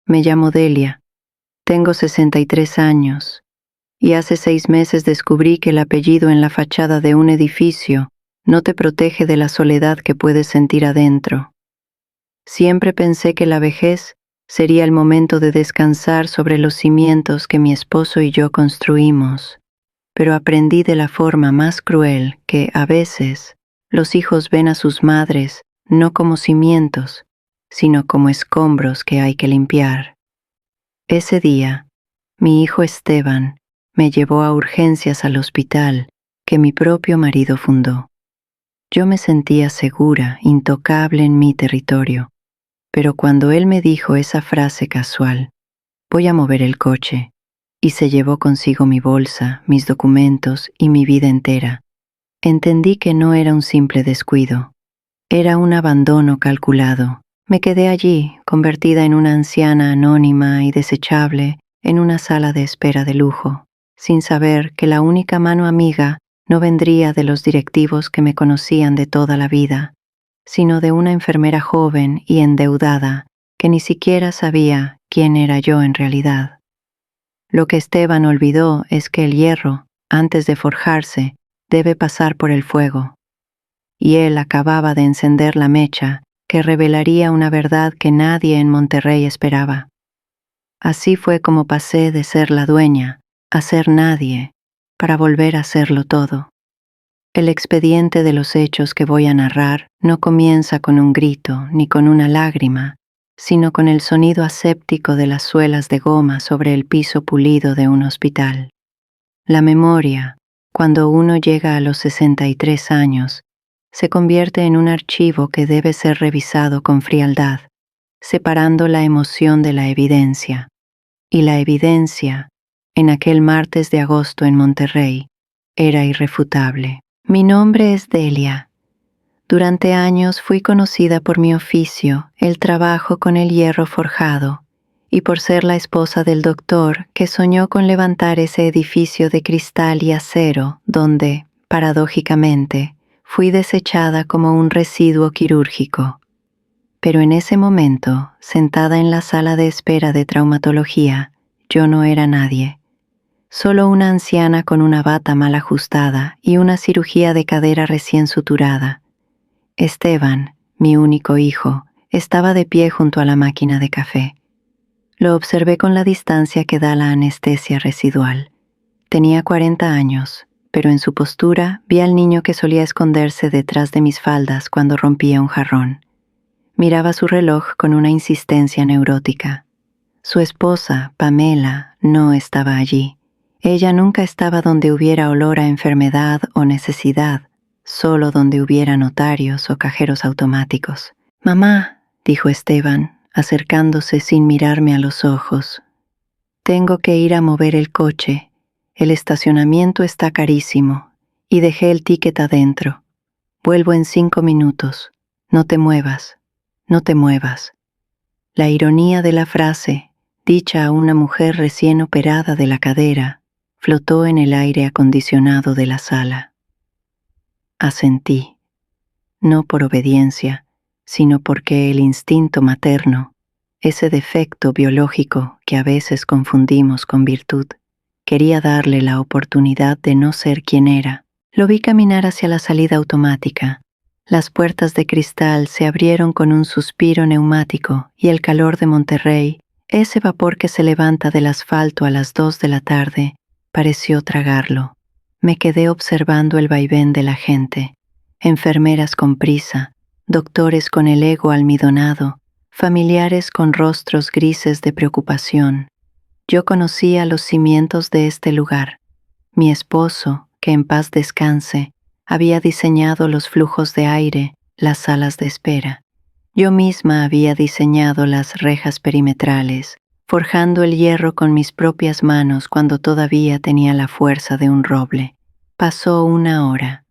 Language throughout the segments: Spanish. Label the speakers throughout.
Speaker 1: Me llamo Delia. Tengo 63 años. Y hace 6 meses descubrí que el apellido en la fachada de un edificio no te protege de la soledad que puedes sentir adentro. Siempre pensé que la vejez sería el momento de descansar sobre los cimientos que mi esposo y yo construimos, pero aprendí de la forma más cruel que, a veces, los hijos ven a sus madres no como cimientos, sino como escombros que hay que limpiar. Ese día, mi hijo Esteban me llevó a urgencias al hospital que mi propio marido fundó. Yo me sentía segura, intocable en mi territorio, pero cuando él me dijo esa frase casual, voy a mover el coche, y se llevó consigo mi bolsa, mis documentos y mi vida entera, entendí que no era un simple descuido, era un abandono calculado. Me quedé allí, convertida en una anciana anónima y desechable, en una sala de espera de lujo, sin saber que la única mano amiga no vendría de los directivos que me conocían de toda la vida, sino de una enfermera joven y endeudada que ni siquiera sabía quién era yo en realidad. Lo que Esteban olvidó es que el hierro, antes de forjarse, debe pasar por el fuego. Y él acababa de encender la mecha que revelaría una verdad que nadie en Monterrey esperaba. Así fue como pasé de ser la dueña a ser nadie, para volver a serlo todo. El expediente de los hechos que voy a narrar no comienza con un grito ni con una lágrima, sino con el sonido aséptico de las suelas de goma sobre el piso pulido de un hospital. La memoria, cuando uno llega a los 63 años, se convierte en un archivo que debe ser revisado con frialdad, separando la emoción de la evidencia. Y la evidencia, en aquel martes de agosto en Monterrey, era irrefutable. Mi nombre es Delia. Durante años fui conocida por mi oficio, el trabajo con el hierro forjado, y por ser la esposa del doctor que soñó con levantar ese edificio de cristal y acero donde, paradójicamente, fui desechada como un residuo quirúrgico. Pero en ese momento, sentada en la sala de espera de traumatología, yo no era nadie. Solo una anciana con una bata mal ajustada y una cirugía de cadera recién suturada. Esteban, mi único hijo, estaba de pie junto a la máquina de café. Lo observé con la distancia que da la anestesia residual. Tenía 40 años, pero en su postura vi al niño que solía esconderse detrás de mis faldas cuando rompía un jarrón. Miraba su reloj con una insistencia neurótica. Su esposa, Pamela, no estaba allí. Ella nunca estaba donde hubiera olor a enfermedad o necesidad, solo donde hubiera notarios o cajeros automáticos. «Mamá», dijo Esteban, acercándose sin mirarme a los ojos. «Tengo que ir a mover el coche. El estacionamiento está carísimo y dejé el ticket adentro. Vuelvo en 5 minutos. No te muevas, no te muevas». La ironía de la frase, dicha a una mujer recién operada de la cadera, flotó en el aire acondicionado de la sala. Asentí, no por obediencia, sino porque el instinto materno, ese defecto biológico que a veces confundimos con virtud, quería darle la oportunidad de no ser quien era. Lo vi caminar hacia la salida automática. Las puertas de cristal se abrieron con un suspiro neumático y el calor de Monterrey, ese vapor que se levanta del asfalto a las 2 de la tarde, pareció tragarlo. Me quedé observando el vaivén de la gente, enfermeras con prisa, doctores con el ego almidonado, familiares con rostros grises de preocupación. Yo conocía los cimientos de este lugar. Mi esposo, que en paz descanse, había diseñado los flujos de aire, las salas de espera. Yo misma había diseñado las rejas perimetrales, forjando el hierro con mis propias manos cuando todavía tenía la fuerza de un roble. Pasó 1 hora,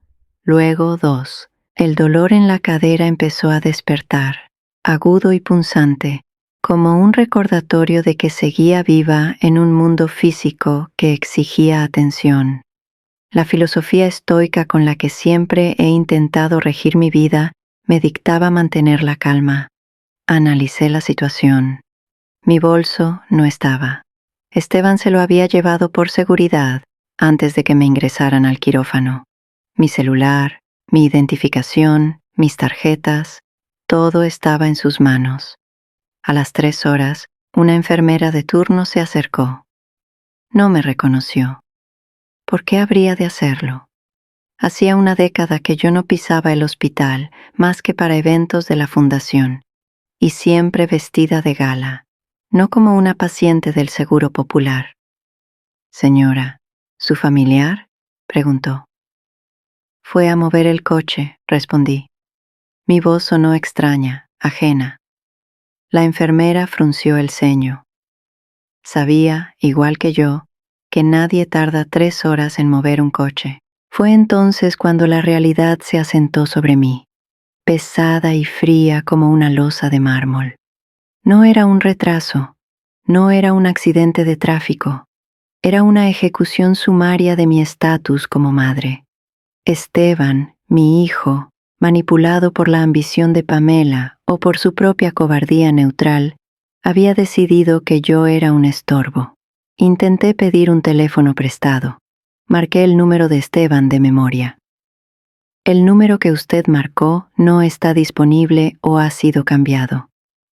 Speaker 1: luego 2. El dolor en la cadera empezó a despertar, agudo y punzante, como un recordatorio de que seguía viva en un mundo físico que exigía atención. La filosofía estoica con la que siempre he intentado regir mi vida me dictaba mantener la calma. Analicé la situación. Mi bolso no estaba. Esteban se lo había llevado por seguridad antes de que me ingresaran al quirófano. Mi celular, mi identificación, mis tarjetas, todo estaba en sus manos. A las 3 horas, una enfermera de turno se acercó. No me reconoció. ¿Por qué habría de hacerlo? Hacía una década que yo no pisaba el hospital más que para eventos de la fundación, y siempre vestida de gala, no como una paciente del Seguro Popular. Señora, ¿su familiar?, preguntó. Fue a mover el coche, respondí. Mi voz sonó extraña, ajena. La enfermera frunció el ceño. Sabía, igual que yo, que nadie tarda 3 horas en mover un coche. Fue entonces cuando la realidad se asentó sobre mí, pesada y fría como una losa de mármol. No era un retraso, no era un accidente de tráfico, era una ejecución sumaria de mi estatus como madre. Esteban, mi hijo, manipulado por la ambición de Pamela o por su propia cobardía neutral, había decidido que yo era un estorbo. Intenté pedir un teléfono prestado. Marqué el número de Esteban de memoria. El número que usted marcó no está disponible o ha sido cambiado.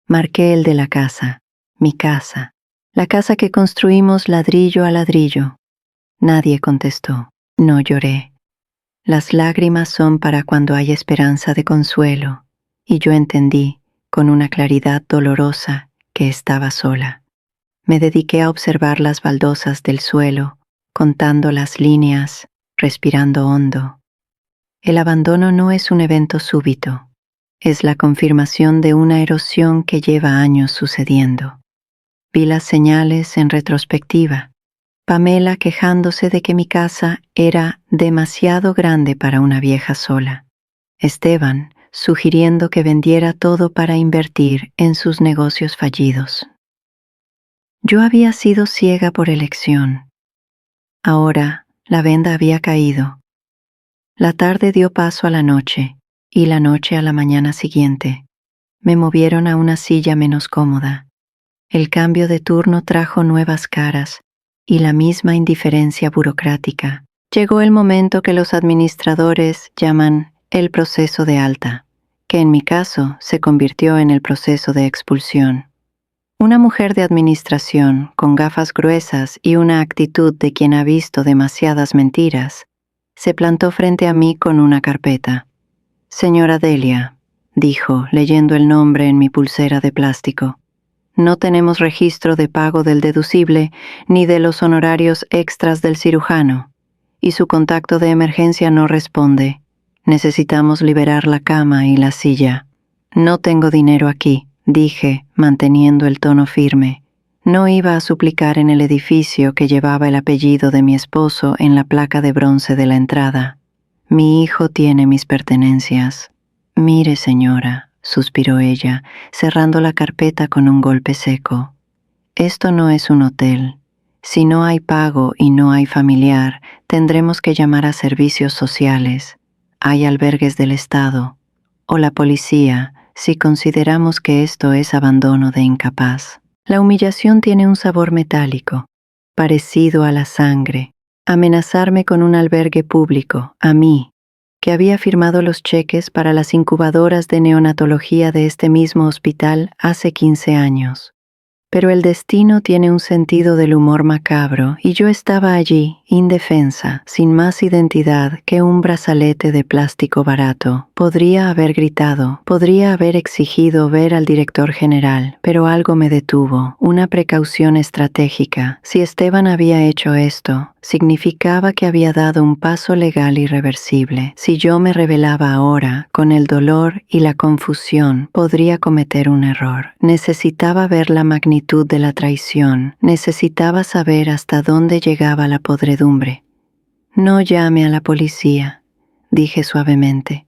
Speaker 1: Marqué el de la casa, mi casa, la casa que construimos ladrillo a ladrillo. Nadie contestó. No lloré. Las lágrimas son para cuando hay esperanza de consuelo, y yo entendí, con una claridad dolorosa, que estaba sola. Me dediqué a observar las baldosas del suelo, contando las líneas, respirando hondo. El abandono no es un evento súbito, es la confirmación de una erosión que lleva años sucediendo. Vi las señales en retrospectiva. Pamela quejándose de que mi casa era demasiado grande para una vieja sola. Esteban sugiriendo que vendiera todo para invertir en sus negocios fallidos. Yo había sido ciega por elección. Ahora la venda había caído. La tarde dio paso a la noche y la noche a la mañana siguiente. Me movieron a una silla menos cómoda. El cambio de turno trajo nuevas caras y la misma indiferencia burocrática. Llegó el momento que los administradores llaman el proceso de alta, que en mi caso se convirtió en el proceso de expulsión. Una mujer de administración, con gafas gruesas y una actitud de quien ha visto demasiadas mentiras, se plantó frente a mí con una carpeta. «Señora Delia», dijo, leyendo el nombre en mi pulsera de plástico, «no tenemos registro de pago del deducible ni de los honorarios extras del cirujano, y su contacto de emergencia no responde. Necesitamos liberar la cama y la silla». «No tengo dinero aquí», dije, manteniendo el tono firme. No iba a suplicar en el edificio que llevaba el apellido de mi esposo en la placa de bronce de la entrada. Mi hijo tiene mis pertenencias. «Mire, señora», suspiró ella, cerrando la carpeta con un golpe seco. «Esto no es un hotel. Si no hay pago y no hay familiar, tendremos que llamar a servicios sociales. Hay albergues del Estado. O la policía, si consideramos que esto es abandono de incapaz». La humillación tiene un sabor metálico, parecido a la sangre. Amenazarme con un albergue público, a mí, que había firmado los cheques para las incubadoras de neonatología de este mismo hospital hace 15 años. Pero el destino tiene un sentido del humor macabro y yo estaba allí, indefensa, sin más identidad que un brazalete de plástico barato. Podría haber gritado, podría haber exigido ver al director general, pero algo me detuvo, una precaución estratégica. Si Esteban había hecho esto, significaba que había dado un paso legal irreversible. Si yo me rebelaba ahora, con el dolor y la confusión, podría cometer un error. Necesitaba ver la magnitud de la traición, necesitaba saber hasta dónde llegaba la podredumbre. «No llame a la policía», dije suavemente.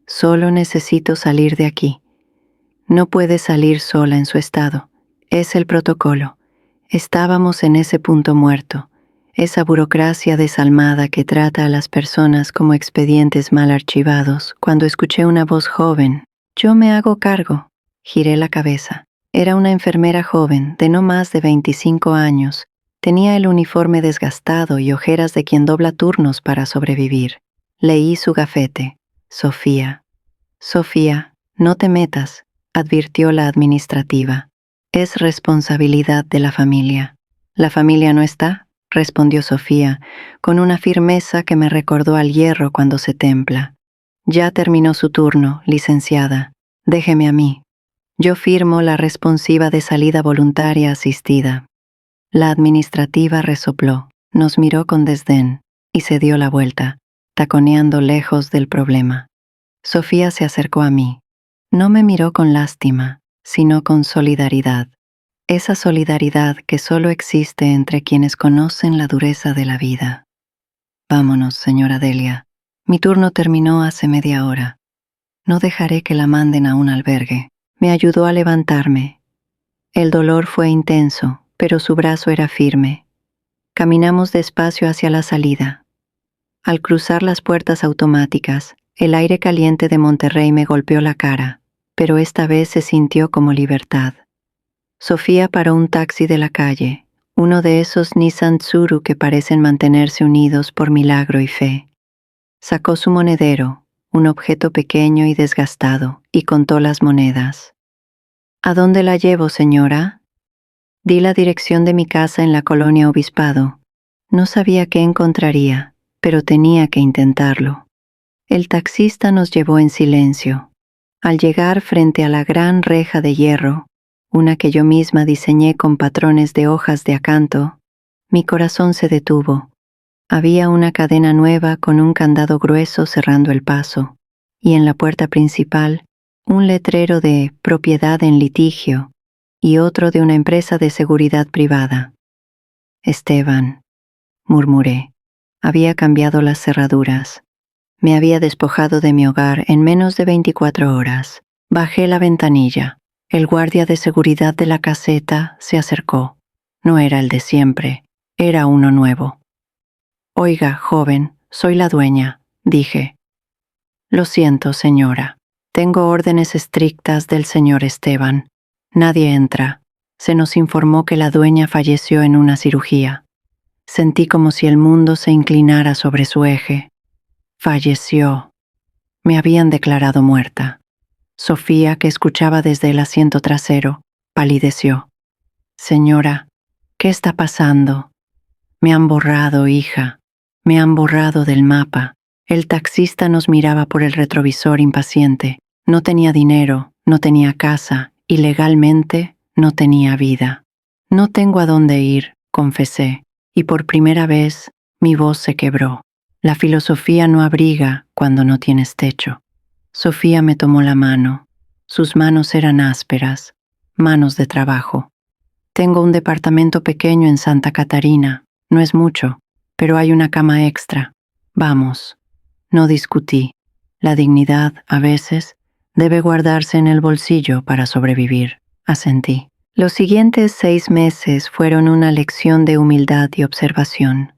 Speaker 1: «Solo necesito salir de aquí». No puede salir sola en su estado. Es el protocolo. Estábamos en ese punto muerto. Esa burocracia desalmada que trata a las personas como expedientes mal archivados, cuando escuché una voz joven. «Yo me hago cargo». Giré la cabeza. Era una enfermera joven, de no más de 25 años. Tenía el uniforme desgastado y ojeras de quien dobla turnos para sobrevivir. Leí su gafete. Sofía. Sofía, no te metas, advirtió la administrativa. Es responsabilidad de la familia. ¿La familia no está?, respondió Sofía, con una firmeza que me recordó al hierro cuando se templa. Ya terminó su turno, licenciada. Déjeme a mí. Yo firmo la responsiva de salida voluntaria asistida. La administrativa resopló, nos miró con desdén y se dio la vuelta, taconeando lejos del problema. Sofía se acercó a mí. No me miró con lástima, sino con solidaridad. Esa solidaridad que solo existe entre quienes conocen la dureza de la vida. Vámonos, señora Delia. Mi turno terminó hace media hora. No dejaré que la manden a un albergue. Me ayudó a levantarme. El dolor fue intenso, pero su brazo era firme. Caminamos despacio hacia la salida. Al cruzar las puertas automáticas, el aire caliente de Monterrey me golpeó la cara, pero esta vez se sintió como libertad. Sofía paró un taxi de la calle, uno de esos Nissan Tsuru que parecen mantenerse unidos por milagro y fe. Sacó su monedero, un objeto pequeño y desgastado, y contó las monedas. ¿A dónde la llevo, señora? Di la dirección de mi casa en la colonia Obispado. No sabía qué encontraría, pero tenía que intentarlo. El taxista nos llevó en silencio. Al llegar frente a la gran reja de hierro, una que yo misma diseñé con patrones de hojas de acanto, mi corazón se detuvo. Había una cadena nueva con un candado grueso cerrando el paso, y en la puerta principal, un letrero de propiedad en litigio y otro de una empresa de seguridad privada. Esteban, murmuré. Había cambiado las cerraduras. Me había despojado de mi hogar en menos de 24 horas. Bajé la ventanilla. El guardia de seguridad de la caseta se acercó. No era el de siempre, era uno nuevo. Oiga, joven, soy la dueña, dije. Lo siento, señora. Tengo órdenes estrictas del señor Esteban. Nadie entra. Se nos informó que la dueña falleció en una cirugía. Sentí como si el mundo se inclinara sobre su eje. Falleció. Me habían declarado muerta. Sofía, que escuchaba desde el asiento trasero, palideció. Señora, ¿qué está pasando? Me han borrado, hija. Me han borrado del mapa. El taxista nos miraba por el retrovisor impaciente. No tenía dinero, no tenía casa y legalmente no tenía vida. No tengo a dónde ir, confesé, y por primera vez mi voz se quebró. La filosofía no abriga cuando no tienes techo. Sofía me tomó la mano. Sus manos eran ásperas, manos de trabajo. Tengo un departamento pequeño en Santa Catarina. No es mucho, pero hay una cama extra. Vamos. No discutí. La dignidad, a veces, debe guardarse en el bolsillo para sobrevivir. Asentí. Los siguientes 6 meses fueron una lección de humildad y observación.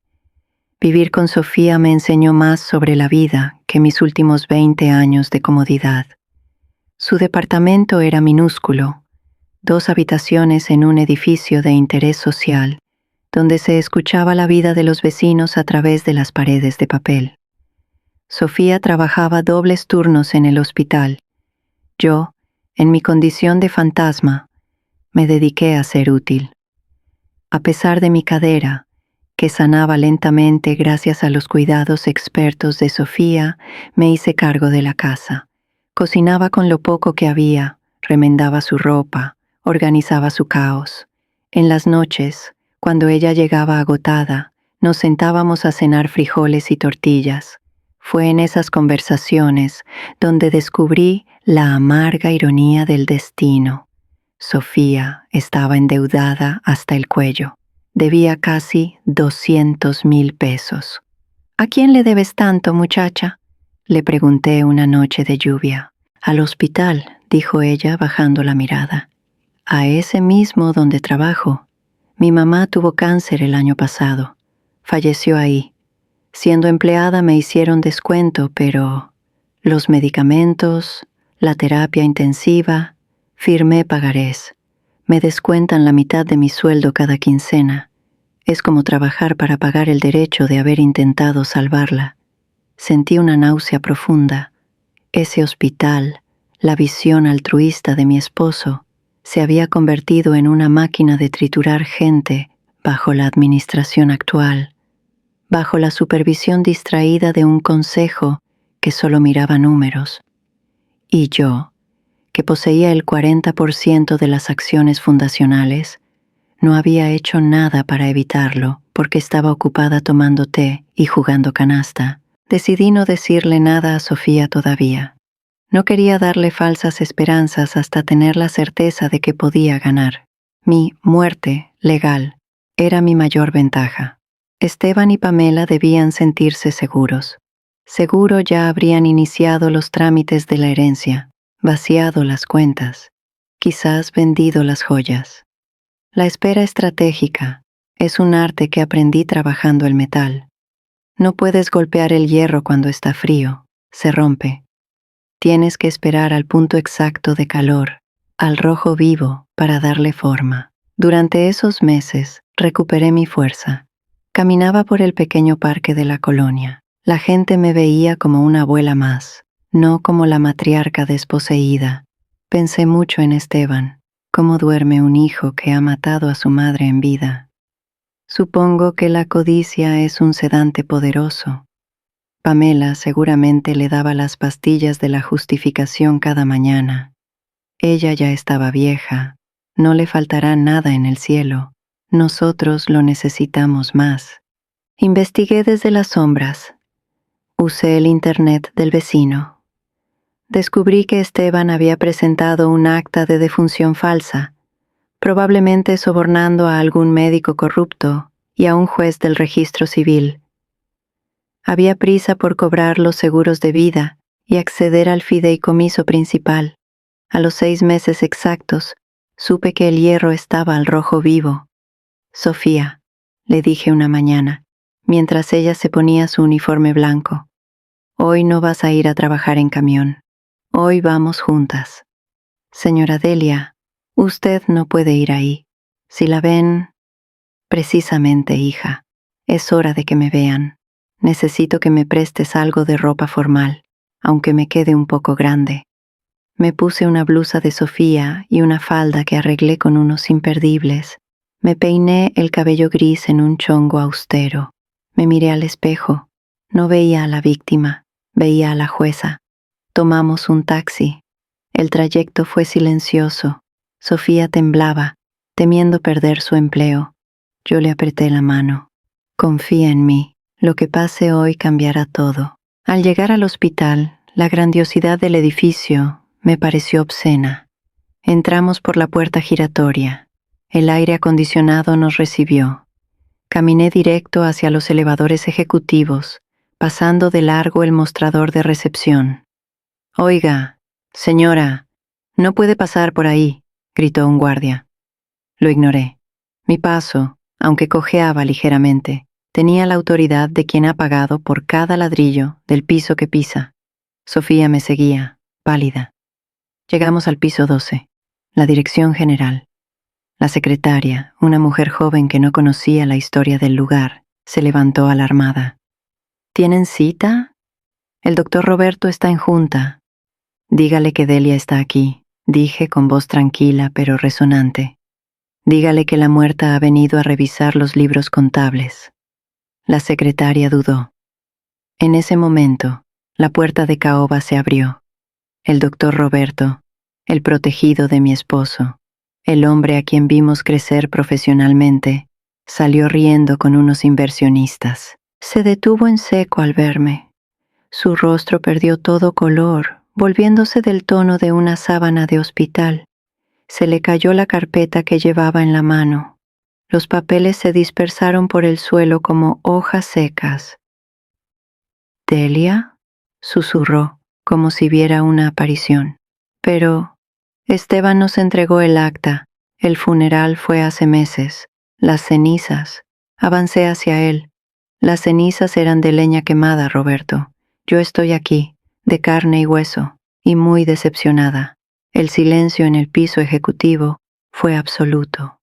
Speaker 1: Vivir con Sofía me enseñó más sobre la vida que mis últimos 20 años de comodidad. Su departamento era minúsculo, 2 habitaciones en un edificio de interés social, donde se escuchaba la vida de los vecinos a través de las paredes de papel. Sofía trabajaba dobles turnos en el hospital. Yo, en mi condición de fantasma, me dediqué a ser útil. A pesar de mi cadera, que sanaba lentamente gracias a los cuidados expertos de Sofía, me hice cargo de la casa. Cocinaba con lo poco que había, remendaba su ropa, organizaba su caos. En las noches, cuando ella llegaba agotada, nos sentábamos a cenar frijoles y tortillas. Fue en esas conversaciones donde descubrí la amarga ironía del destino. Sofía estaba endeudada hasta el cuello. Debía casi 200,000 pesos. ¿A quién le debes tanto, muchacha?, le pregunté una noche de lluvia. Al hospital, dijo ella bajando la mirada. A ese mismo donde trabajo. Mi mamá tuvo cáncer el año pasado. Falleció ahí. Siendo empleada me hicieron descuento, pero los medicamentos, la terapia intensiva, firmé pagarés. Me descuentan la mitad de mi sueldo cada quincena. Es como trabajar para pagar el derecho de haber intentado salvarla. Sentí una náusea profunda. Ese hospital, la visión altruista de mi esposo, se había convertido en una máquina de triturar gente bajo la administración actual, bajo la supervisión distraída de un consejo que solo miraba números. Y yo, que poseía el 40% de las acciones fundacionales, no había hecho nada para evitarlo porque estaba ocupada tomando té y jugando canasta. Decidí no decirle nada a Sofía todavía. No quería darle falsas esperanzas hasta tener la certeza de que podía ganar. Mi muerte legal era mi mayor ventaja. Esteban y Pamela debían sentirse seguros. Seguro ya habrían iniciado los trámites de la herencia, vaciado las cuentas, quizás vendido las joyas. La espera estratégica es un arte que aprendí trabajando el metal. No puedes golpear el hierro cuando está frío, se rompe. Tienes que esperar al punto exacto de calor, al rojo vivo, para darle forma. Durante esos meses recuperé mi fuerza. Caminaba por el pequeño parque de la colonia. La gente me veía como una abuela más, no como la matriarca desposeída. Pensé mucho en Esteban, cómo duerme un hijo que ha matado a su madre en vida. Supongo que la codicia es un sedante poderoso. Pamela seguramente le daba las pastillas de la justificación cada mañana. Ella ya estaba vieja, no le faltará nada en el cielo. Nosotros lo necesitamos más. Investigué desde las sombras. Usé el internet del vecino. Descubrí que Esteban había presentado un acta de defunción falsa, probablemente sobornando a algún médico corrupto y a un juez del registro civil. Había prisa por cobrar los seguros de vida y acceder al fideicomiso principal. A los 6 meses exactos, supe que el hierro estaba al rojo vivo. Sofía, le dije una mañana, mientras ella se ponía su uniforme blanco. Hoy no vas a ir a trabajar en camión. Hoy vamos juntas. Señora Delia, usted no puede ir ahí. Si la ven... Precisamente, hija, es hora de que me vean. Necesito que me prestes algo de ropa formal, aunque me quede un poco grande. Me puse una blusa de Sofía y una falda que arreglé con unos imperdibles. Me peiné el cabello gris en un chongo austero. Me miré al espejo. No veía a la víctima, veía a la jueza. Tomamos un taxi. El trayecto fue silencioso. Sofía temblaba, temiendo perder su empleo. Yo le apreté la mano. Confía en mí. Lo que pase hoy cambiará todo. Al llegar al hospital, la grandiosidad del edificio me pareció obscena. Entramos por la puerta giratoria. El aire acondicionado nos recibió. Caminé directo hacia los elevadores ejecutivos, pasando de largo el mostrador de recepción. «Oiga, señora, no puede pasar por ahí», gritó un guardia. Lo ignoré. Mi paso, aunque cojeaba ligeramente, tenía la autoridad de quien ha pagado por cada ladrillo del piso que pisa. Sofía me seguía, pálida. Llegamos al piso 12, la dirección general. La secretaria, una mujer joven que no conocía la historia del lugar, se levantó alarmada. ¿Tienen cita? El doctor Roberto está en junta. Dígale que Delia está aquí, dije con voz tranquila pero resonante. Dígale que la muerta ha venido a revisar los libros contables. La secretaria dudó. En ese momento, la puerta de caoba se abrió. El doctor Roberto, el protegido de mi esposo, el hombre a quien vimos crecer profesionalmente, salió riendo con unos inversionistas. Se detuvo en seco al verme. Su rostro perdió todo color, volviéndose del tono de una sábana de hospital. Se le cayó la carpeta que llevaba en la mano. Los papeles se dispersaron por el suelo como hojas secas. «¿Delia?», susurró, como si viera una aparición. Pero Esteban nos entregó el acta. El funeral fue hace meses. Las cenizas. Avancé hacia él. Las cenizas eran de leña quemada, Roberto. Yo estoy aquí, de carne y hueso, y muy decepcionada. El silencio en el piso ejecutivo Fue absoluto.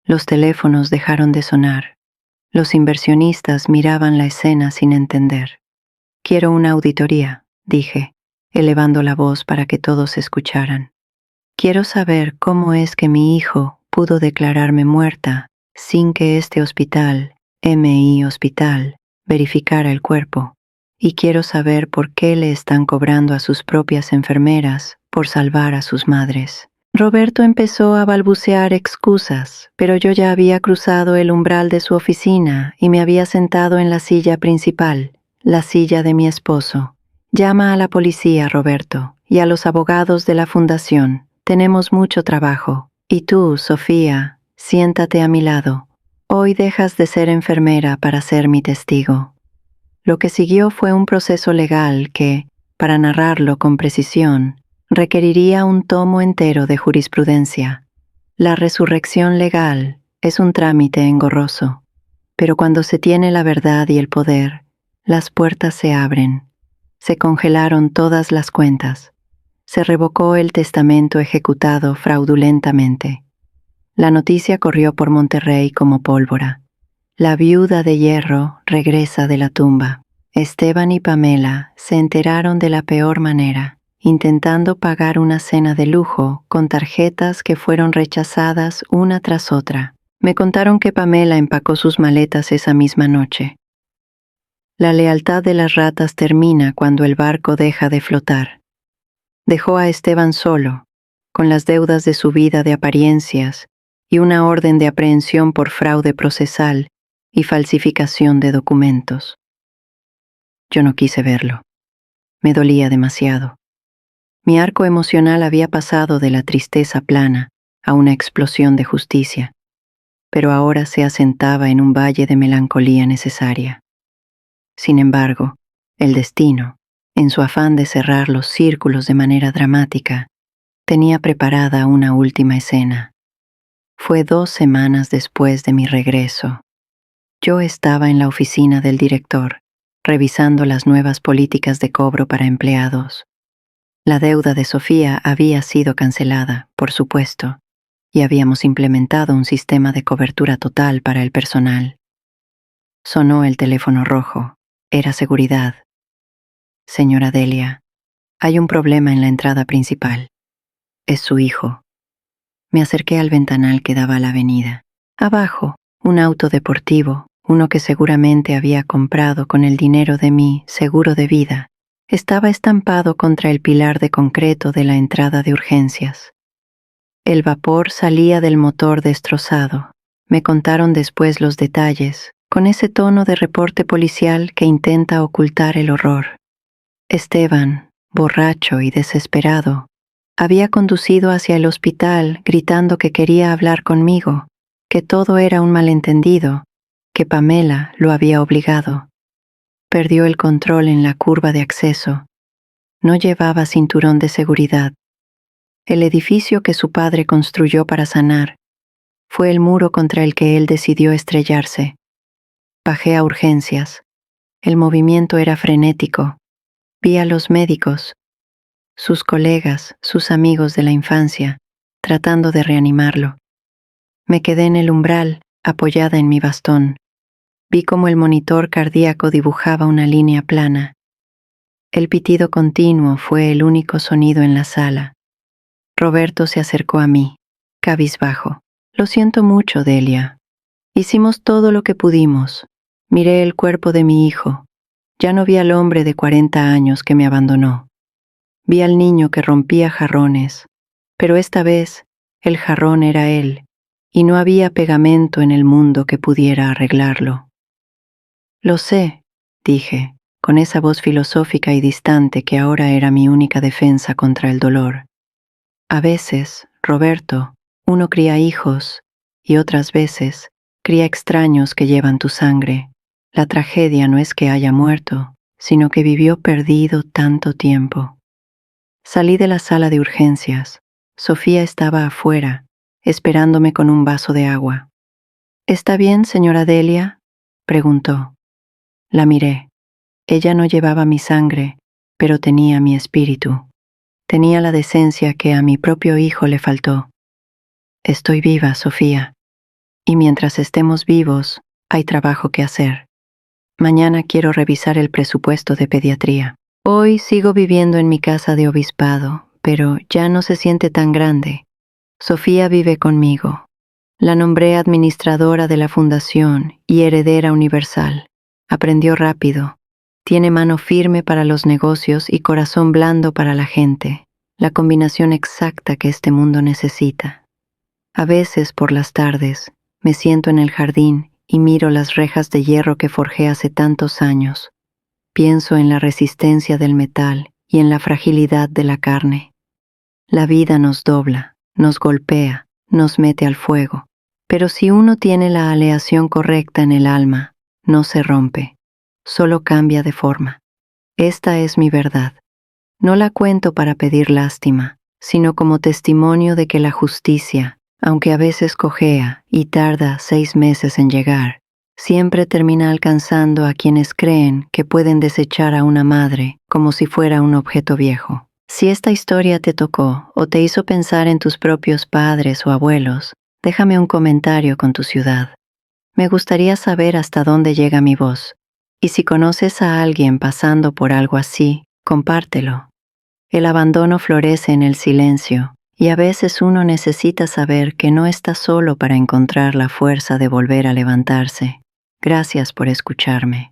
Speaker 1: Los teléfonos dejaron de sonar. Los inversionistas miraban la escena sin entender. Quiero una auditoría, dije, elevando la voz para que todos escucharan. Quiero saber cómo es que mi hijo pudo declararme muerta sin que este hospital, MI Hospital, verificara el cuerpo. Y quiero saber por qué le están cobrando a sus propias enfermeras por salvar a sus madres. Roberto empezó a balbucear excusas, pero yo ya había cruzado el umbral de su oficina y me había sentado en la silla principal, la silla de mi esposo. Llama a la policía, Roberto, y a los abogados de la fundación. Tenemos mucho trabajo. Y tú, Sofía, siéntate a mi lado. Hoy dejas de ser enfermera para ser mi testigo. Lo que siguió fue un proceso legal que, para narrarlo con precisión, requeriría un tomo entero de jurisprudencia. La resurrección legal es un trámite engorroso, pero cuando se tiene la verdad y el poder, las puertas se abren. Se congelaron todas las cuentas. Se revocó el testamento ejecutado fraudulentamente. La noticia corrió por Monterrey como pólvora. La viuda de hierro regresa de la tumba. Esteban y Pamela se enteraron de la peor manera, intentando pagar una cena de lujo con tarjetas que fueron rechazadas una tras otra. Me contaron que Pamela empacó sus maletas esa misma noche. La lealtad de las ratas termina cuando el barco deja de flotar. Dejó a Esteban solo, con las deudas de su vida de apariencias y una orden de aprehensión por fraude procesal y falsificación de documentos. Yo no quise verlo. Me dolía demasiado. Mi arco emocional había pasado de la tristeza plana a una explosión de justicia, pero ahora se asentaba en un valle de melancolía necesaria. Sin embargo, el destino, en su afán de cerrar los círculos de manera dramática, tenía preparada una última escena. Fue 2 semanas después de mi regreso. Yo estaba en la oficina del director, revisando las nuevas políticas de cobro para empleados. La deuda de Sofía había sido cancelada, por supuesto, y habíamos implementado un sistema de cobertura total para el personal. Sonó el teléfono rojo. Era seguridad. Señora Delia, hay un problema en la entrada principal. Es su hijo. Me acerqué al ventanal que daba a la avenida. Abajo, un auto deportivo, uno que seguramente había comprado con el dinero de mi seguro de vida, estaba estampado contra el pilar de concreto de la entrada de urgencias. El vapor salía del motor destrozado. Me contaron después los detalles, con ese tono de reporte policial que intenta ocultar el horror. Esteban, borracho y desesperado, había conducido hacia el hospital gritando que quería hablar conmigo, que todo era un malentendido, que Pamela lo había obligado. Perdió el control en la curva de acceso. No llevaba cinturón de seguridad. El edificio que su padre construyó para sanar fue el muro contra el que él decidió estrellarse. Bajé a urgencias. El movimiento era frenético. Vi a los médicos, sus colegas, sus amigos de la infancia, tratando de reanimarlo. Me quedé en el umbral, apoyada en mi bastón. Vi cómo el monitor cardíaco dibujaba una línea plana. El pitido continuo fue el único sonido en la sala. Roberto se acercó a mí, cabizbajo. Lo siento mucho, Delia. Hicimos todo lo que pudimos. Miré el cuerpo de mi hijo. Ya no vi al hombre de 40 años que me abandonó. Vi al niño que rompía jarrones, pero esta vez el jarrón era él, y no había pegamento en el mundo que pudiera arreglarlo. Lo sé, dije, con esa voz filosófica y distante que ahora era mi única defensa contra el dolor. A veces, Roberto, uno cría hijos, y otras veces cría extraños que llevan tu sangre. La tragedia no es que haya muerto, sino que vivió perdido tanto tiempo. Salí de la sala de urgencias. Sofía estaba afuera, esperándome con un vaso de agua. ¿Está bien, señora Delia?, preguntó. La miré. Ella no llevaba mi sangre, pero tenía mi espíritu. Tenía la decencia que a mi propio hijo le faltó. Estoy viva, Sofía. Y mientras estemos vivos, hay trabajo que hacer. Mañana quiero revisar el presupuesto de pediatría. Hoy sigo viviendo en mi casa de obispado, pero ya no se siente tan grande. Sofía vive conmigo. La nombré administradora de la fundación y heredera universal. Aprendió rápido. Tiene mano firme para los negocios y corazón blando para la gente, la combinación exacta que este mundo necesita. A veces, por las tardes, me siento en el jardín y miro las rejas de hierro que forjé hace tantos años. Pienso en la resistencia del metal y en la fragilidad de la carne. La vida nos dobla, nos golpea, nos mete al fuego. Pero si uno tiene la aleación correcta en el alma, no se rompe, solo cambia de forma. Esta es mi verdad. No la cuento para pedir lástima, sino como testimonio de que la justicia, aunque a veces cojea y tarda 6 meses en llegar, siempre termina alcanzando a quienes creen que pueden desechar a una madre como si fuera un objeto viejo. Si esta historia te tocó o te hizo pensar en tus propios padres o abuelos, déjame un comentario con tu ciudad. Me gustaría saber hasta dónde llega mi voz. Y si conoces a alguien pasando por algo así, compártelo. El abandono florece en el silencio, y a veces uno necesita saber que no está solo para encontrar la fuerza de volver a levantarse. Gracias por escucharme.